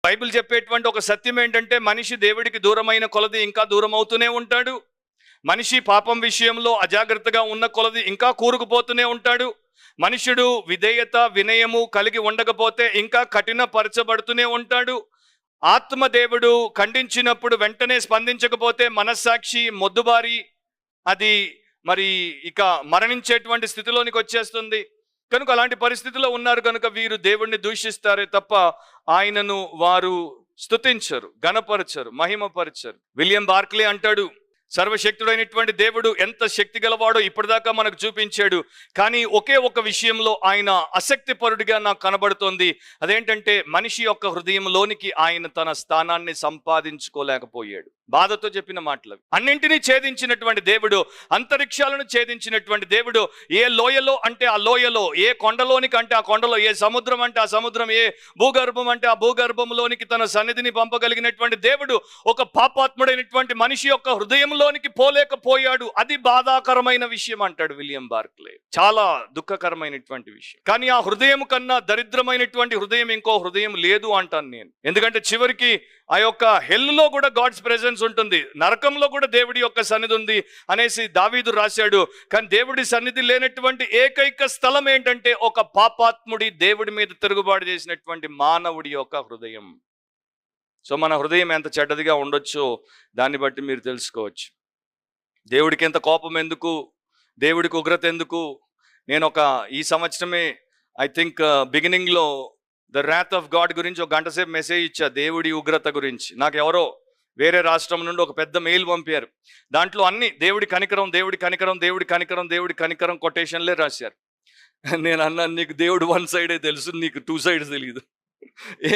Bible చెప్పేటువంటి ఒక సత్యం ఏంటంటే, మనిషి దేవుడికి దూరమైన కొలది ఇంకా దూరం అవుతూనే ఉంటాడు. మనిషి పాపం విషయంలో అజాగ్రత్తగా ఉన్న కొలది ఇంకా కూరుకుపోతూనే ఉంటాడు. మనుషుడు విధేయత వినయము కలిగి ఉండకపోతే ఇంకా కఠినపరచబడుతూనే ఉంటాడు. ఆత్మదేవుడు ఖండించినప్పుడు వెంటనే స్పందించకపోతే మనస్సాక్షి మొద్దుబారి అది మరి ఇక మరణించేటువంటి స్థితిలోనికి వచ్చేస్తుంది. కనుక అలాంటి పరిస్థితిలో ఉన్నారు కనుక వీరు దేవుణ్ణి దూషిస్తారే తప్ప ఆయనను వారు స్తుతించరు, గణపరచరు, మహిమపరచరు. విలియం బార్క్లే అంటాడు, సర్వశక్తుడైనటువంటి దేవుడు ఎంత శక్తి గలవాడో ఇప్పటిదాకా మనకు చూపించాడు. కానీ ఒకే ఒక విషయంలో ఆయన ఆసక్తిపరుడిగా నాకు కనబడుతోంది. అదేంటంటే మనిషి యొక్క హృదయంలోనికి ఆయన తన స్థానాన్ని సంపాదించుకోలేకపోయాడు. బాధతో చెప్పిన మాటలు. అన్నింటినీ ఛేదించినటువంటి దేవుడు, అంతరిక్షాలను ఛేదించినటువంటి దేవుడు, ఏ లోయలో అంటే ఆ లోయలో, ఏ కొండలోనికి అంటే ఆ కొండలో, ఏ సముద్రం అంటే ఆ సముద్రం, ఏ భూగర్భం అంటే ఆ భూగర్భంలోనికి తన సన్నిధిని పంపగలిగినటువంటి దేవుడు ఒక పాపాత్ముడైనటువంటి మనిషి యొక్క హృదయంలోనికి పోలేకపోయాడు. అది బాధాకరమైన విషయం అంటాడు విలియం బార్క్లే. చాలా దుఃఖకరమైనటువంటి విషయం. కానీ ఆ హృదయం కన్నా దరిద్రమైనటువంటి హృదయం ఇంకో హృదయం లేదు అంటాను నేను. ఎందుకంటే చివరికి ఆ యొక్క హెల్లో కూడా గాడ్స్ ప్రెజెన్స్ ఉంటుంది, నరకంలో కూడా దేవుడి యొక్క సన్నిధి ఉంది అనేసి దావీదు రాశాడు. కానీ దేవుడి సన్నిధి లేనటువంటి ఏకైక స్థలం ఏంటంటే ఒక పాపాత్ముడి దేవుడి మీద తిరుగుబాటు చేసినటువంటి మానవుడి యొక్క హృదయం. సో మన హృదయం ఎంత చెడ్డదిగా ఉండొచ్చో దాన్ని బట్టి మీరు తెలుసుకోవచ్చు. దేవుడికి ఎంత కోపం ఎందుకు, దేవుడికి ఉగ్రత ఎందుకు. నేను ఈ సంవత్సరమే ఐ థింక్ బిగినింగ్లో ద ర్యాత్ ఆఫ్ గాడ్ గురించి ఒక గంట సేపు మెసేజ్ ఇచ్చా, దేవుడి ఉగ్రత గురించి. నాకు ఎవరో వేరే రాష్ట్రం నుండి ఒక పెద్ద మెయిల్ పంపారు. దాంట్లో అన్ని దేవుడి కనికరం, దేవుడి కనికరం, దేవుడి కనికరం, దేవుడి కనికరం కొటేషన్లే రాశారు. నేను అన్నాను, నీకు దేవుడు వన్ సైడే తెలుసు, నీకు టూ సైడ్స్ తెలియదు.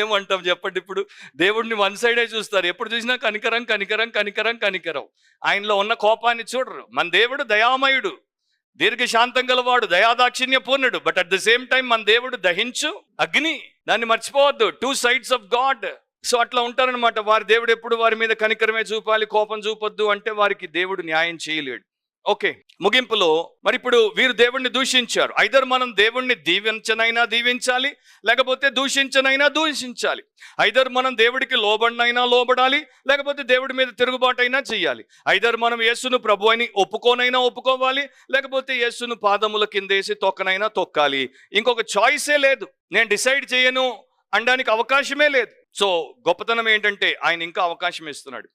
ఏమంటాం చెప్పండి? ఇప్పుడు దేవుడిని వన్ సైడే చూస్తారు, ఎప్పుడు చూసినా కనికరం కనికరం కనికరం కనికరం. ఆయనలో ఉన్న కోపాన్ని చూడరు. మన దేవుడు దయామయుడు, దీర్ఘశాంతం గలవాడు, దయాదాక్షిణ్య పూర్ణుడు. But at the same time మన దేవుడు దహించు అగ్ని, దాన్ని మర్చిపోవద్దు. Two sides of God. So అట్లా ఉంటారనమాట. వారి దేవుడు ఎప్పుడు వారి మీద కనికరమే చూపాలి, కోపం చూపొద్దు అంటే వారికి దేవుడు న్యాయం చేయలేడు. ఓకే, ముగింపులో మరి ఇప్పుడు వీరు దేవుణ్ణి దూషించారు. ఐదర్ మనం దేవుణ్ణి దీవించనైనా దీవించాలి, లేకపోతే దూషించనైనా దూషించాలి. ఐదర్ మనం దేవుడికి లోబడినైనా లోబడాలి, లేకపోతే దేవుడి మీద తిరుగుబాటైనా చెయ్యాలి. ఐదర్ మనం యేసును ప్రభు అని ఒప్పుకోనైనా ఒప్పుకోవాలి, లేకపోతే యేసును పాదముల కిందేసి తొక్కనైనా తొక్కాలి. ఇంకొక చాయిసే లేదు. నేను డిసైడ్ చేయను అనడానికి అవకాశమే లేదు. సో గొప్పతనం ఏంటంటే ఆయన ఇంకా అవకాశం ఇస్తున్నాడు.